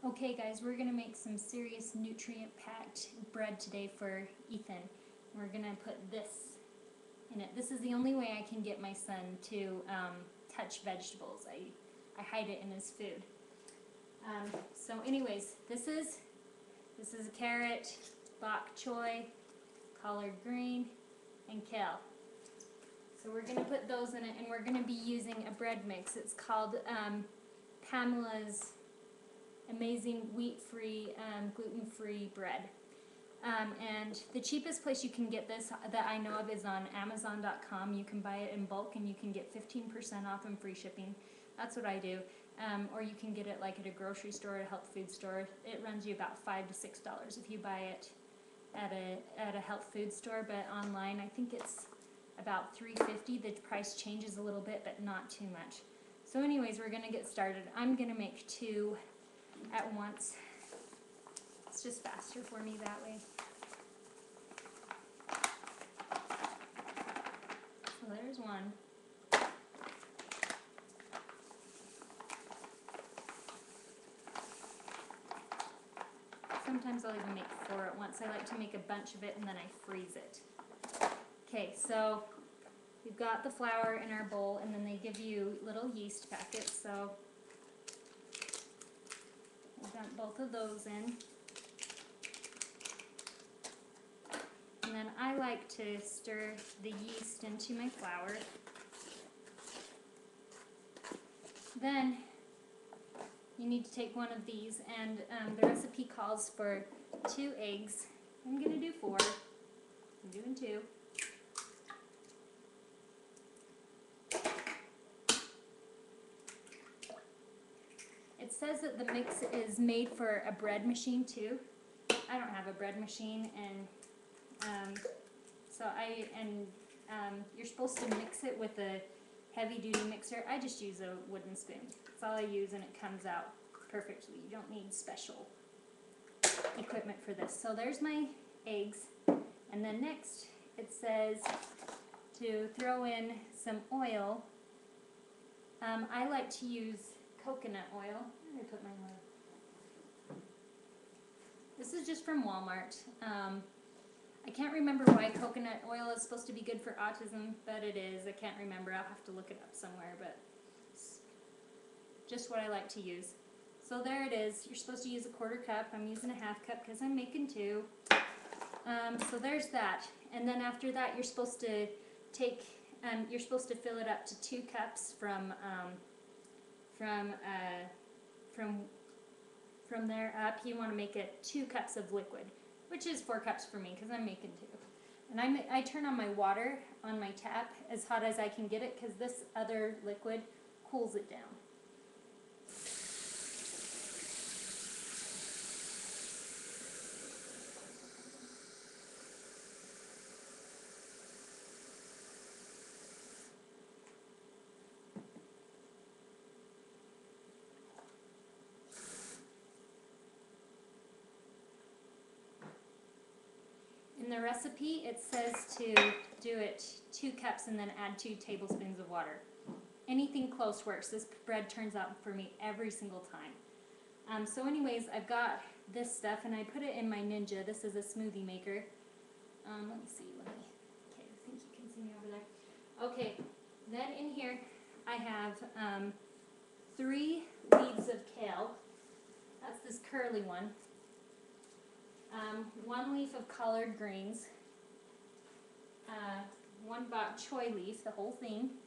Okay guys, we're going to make some serious nutrient-packed bread today for Ethan. We're going to put this in it. This is the only way I can get my son to touch vegetables. I hide it in his food. So anyways, this is a carrot, bok choy, collard green, and kale. So we're going to put those in it, and we're going to be using a bread mix. It's called Pamela's amazing wheat-free, gluten-free bread. And the cheapest place you can get this that I know of is on Amazon.com. You can buy it in bulk and you can get 15% off and free shipping. That's what I do. Or you can get it like at a grocery store, at a health food store. It runs you about $5 to $6 if you buy it at a health food store, but online I think it's about $3.50. The price changes a little bit, but not too much. So anyways, we're going to get started. I'm going to make 2 at once. It's just faster for me that way. So there's one. Sometimes I'll even make 4 at once. I like to make a bunch of it and then I freeze it. Okay, so we've got the flour in our bowl, and then they give you little yeast packets, so we've got both of those in. And then I like to stir the yeast into my flour. Then you need to take one of these, and the recipe calls for 2 eggs. I'm going to do 4. I'm doing 2. It says that the mix is made for a bread machine too. I don't have a bread machine, and you're supposed to mix it with a heavy-duty mixer. I just use a wooden spoon. That's all I use, and it comes out perfectly. You don't need special equipment for this. So there's my eggs, and then next it says to throw in some oil. I like to use coconut oil. I'm going to put my oil. This is just from Walmart. I can't remember why coconut oil is supposed to be good for autism, but it is. I can't remember. I'll have to look it up somewhere, but it's just what I like to use. So there it is. You're supposed to use a 1/4 cup. I'm using a 1/2 cup because I'm making 2. So there's that. And then after that, you're supposed to fill it up to 2 cups from there up. You want to make it 2 cups of liquid, which is 4 cups for me because I'm making 2. And I turn on my water on my tap as hot as I can get it, because this other liquid cools it down. In the recipe, it says to do it 2 cups and then add 2 tablespoons of water. Anything close works. This bread turns out for me every single time. So anyways, I've got this stuff, and I put it in my Ninja. This is a smoothie maker. Let me see. Okay, I think you can see me over there. Okay, then in here I have 3 leaves of kale. That's this curly one. 1 leaf of collard greens, 1 bok choy leaf, the whole thing,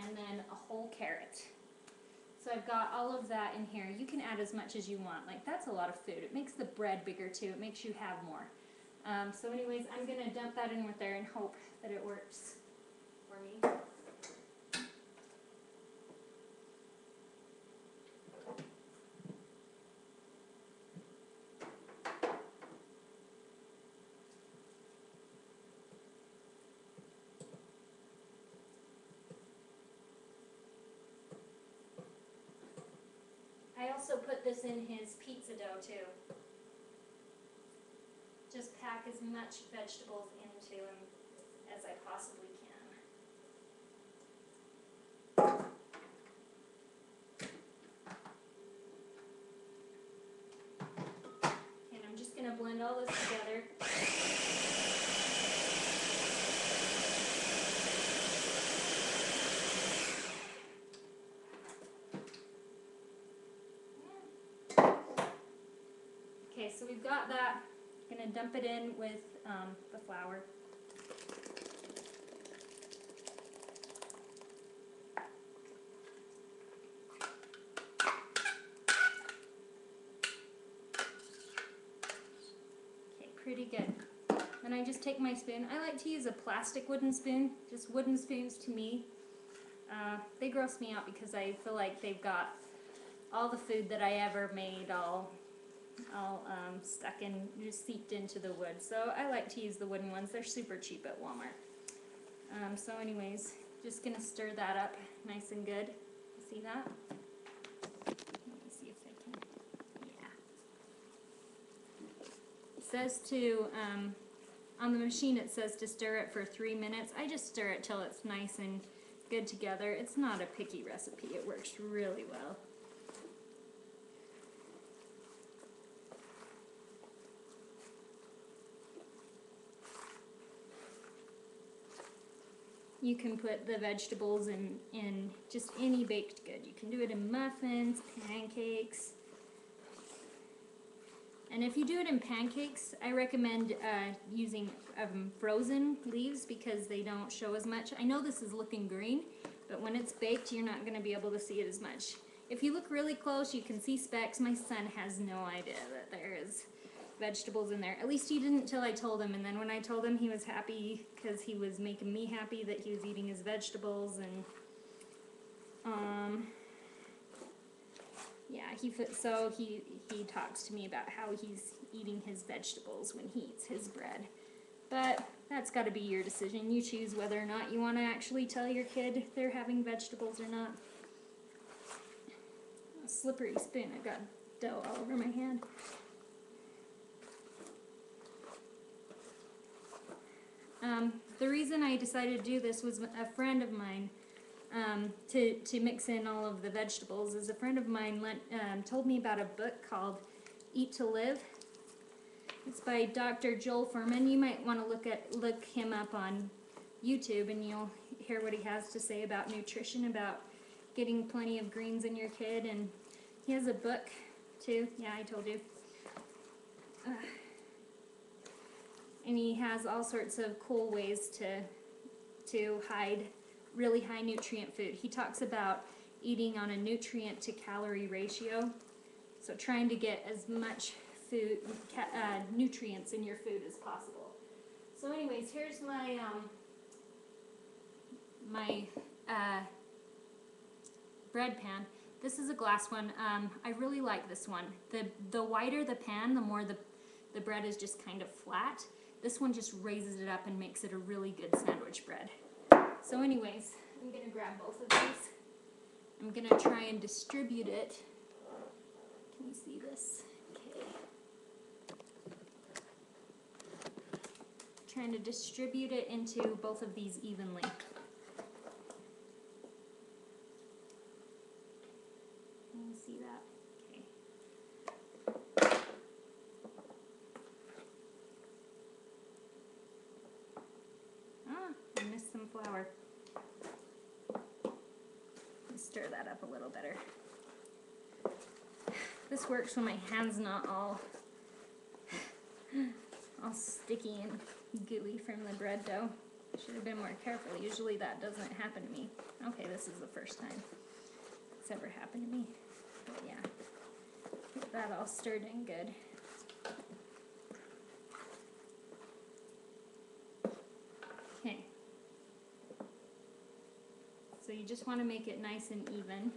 and then a whole carrot. So I've got all of that in here. You can add as much as you want. Like, that's a lot of food. It makes the bread bigger too. It makes you have more. So anyways, I'm going to dump that in with there and hope that it works for me. I also put this in his pizza dough too. Just pack as much vegetables into him as I possibly can. all this together. Okay, so we've got that. I'm going to dump it in with the flour. Okay, pretty good. Then I just take my spoon. I like to use a plastic wooden spoon. Just wooden spoons to me. They gross me out because I feel like they've got all the food that I ever made all stuck in, just seeped into the wood. So I like to use the wooden ones. They're super cheap at Walmart. So anyways, just going to stir that up nice and good. See that? Let me see if I can. Yeah. It says to, on the machine it says to stir it for 3 minutes. I just stir it till it's nice and good together. It's not a picky recipe. It works really well. You can put the vegetables in just any baked good. You can do it in muffins, pancakes. And if you do it in pancakes, I recommend using frozen leaves because they don't show as much. I know this is looking green, but when it's baked, you're not going to be able to see it as much. If you look really close, you can see specks. My son has no idea that there is vegetables in there. At least he didn't till I told him, and then when I told him, he was happy because he was making me happy that he was eating his vegetables. And yeah, he talks to me about how he's eating his vegetables when he eats his bread. But that's got to be your decision. You choose whether or not you want to actually tell your kid they're having vegetables or not. A slippery spoon. I got dough all over my hand. The reason I decided to do this was a friend of mine, to mix in all of the vegetables, is a friend of mine told me about a book called Eat to Live. It's by Dr. Joel Fuhrman. You might want to look him up on YouTube and you'll hear what he has to say about nutrition, about getting plenty of greens in your kid. And he has a book too. Yeah, I told you. And he has all sorts of cool ways to hide really high nutrient food. He talks about eating on a nutrient to calorie ratio, so trying to get as much food, nutrients in your food as possible. So anyways, here's my bread pan. This is a glass one. I really like this one. The wider the pan, the more the bread is just kind of flat. This one just raises it up and makes it a really good sandwich bread. So anyways, I'm going to grab both of these. I'm going to try and distribute it. Can you see this? Okay. Trying to distribute it into both of these evenly. Can you see that? I missed some flour. Let's stir that up a little better. This works when my hand's not all sticky and gooey from the bread dough. Should have been more careful. Usually that doesn't happen to me. Okay, this is the first time it's ever happened to me. But yeah, get that all stirred in good. Okay. So you just want to make it nice and even.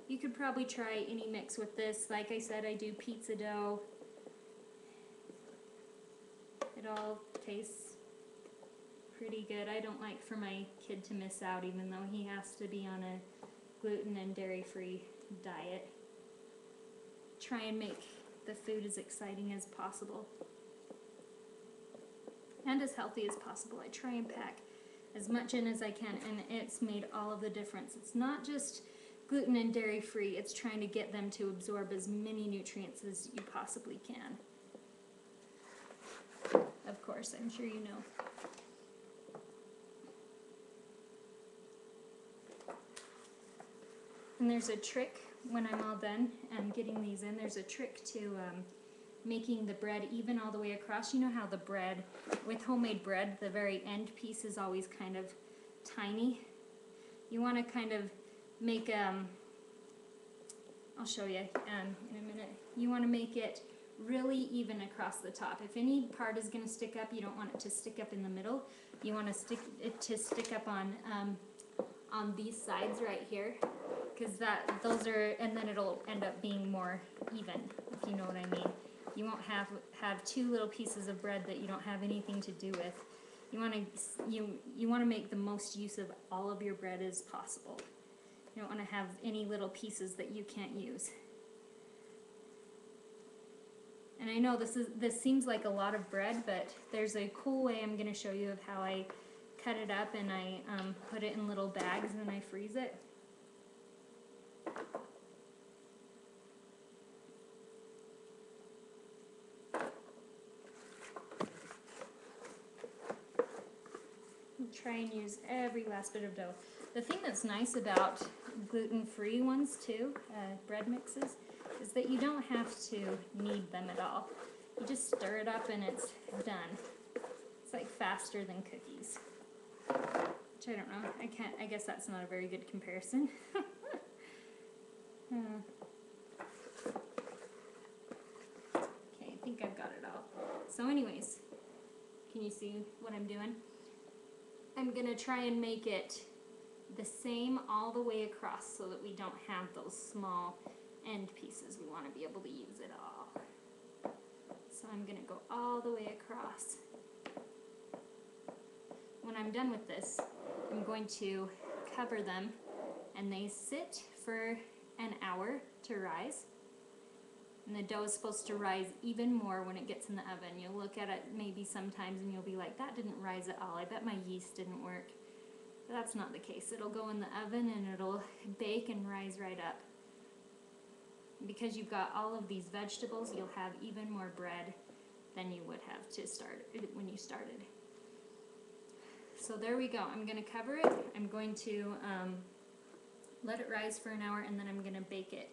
You could probably try any mix with this. Like I said, I do pizza dough. It all tastes pretty good. I don't like for my kid to miss out, even though he has to be on a gluten and dairy-free diet. Try and make the food as exciting as possible and as healthy as possible. I try and pack as much in as I can, and it's made all of the difference. It's not just gluten and dairy free, it's trying to get them to absorb as many nutrients as you possibly can. Of course, I'm sure you know. And there's a trick when I'm all done getting these in. There's a trick to making the bread even all the way across. You know how the bread, with homemade bread, the very end piece is always kind of tiny. You want to kind of make, I'll show you in a minute. You want to make it really even across the top. If any part is going to stick up, you don't want it to stick up in the middle. You want to stick it to stick up on these sides right here, because those are, and then it'll end up being more even, if you know what I mean. You won't have two little pieces of bread that you don't have anything to do with. You want to make the most use of all of your bread as possible. You don't want to have any little pieces that you can't use. And I know this seems like a lot of bread, but there's a cool way I'm going to show you of how I cut it up, and I put it in little bags and I freeze it. Try and use every last bit of dough. The thing that's nice about gluten-free ones too, bread mixes, is that you don't have to knead them at all. You just stir it up and it's done. It's like faster than cookies. Which I don't know. I guess that's not a very good comparison. Okay, I think I've got it all. So anyways, can you see what I'm doing? I'm going to try and make it the same all the way across so that we don't have those small end pieces. We want to be able to use it all. So I'm going to go all the way across. When I'm done with this, I'm going to cover them, and they sit for an hour to rise. And the dough is supposed to rise even more when it gets in the oven. You'll look at it maybe sometimes and you'll be like, that didn't rise at all. I bet my yeast didn't work. But that's not the case. It'll go in the oven and it'll bake and rise right up. Because you've got all of these vegetables, you'll have even more bread than you would have to start when you started. So there we go. I'm going to cover it. I'm going to let it rise for an hour, and then I'm going to bake it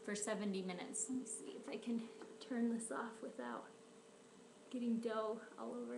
for 70 minutes. Let me see if I can turn this off without getting dough all over.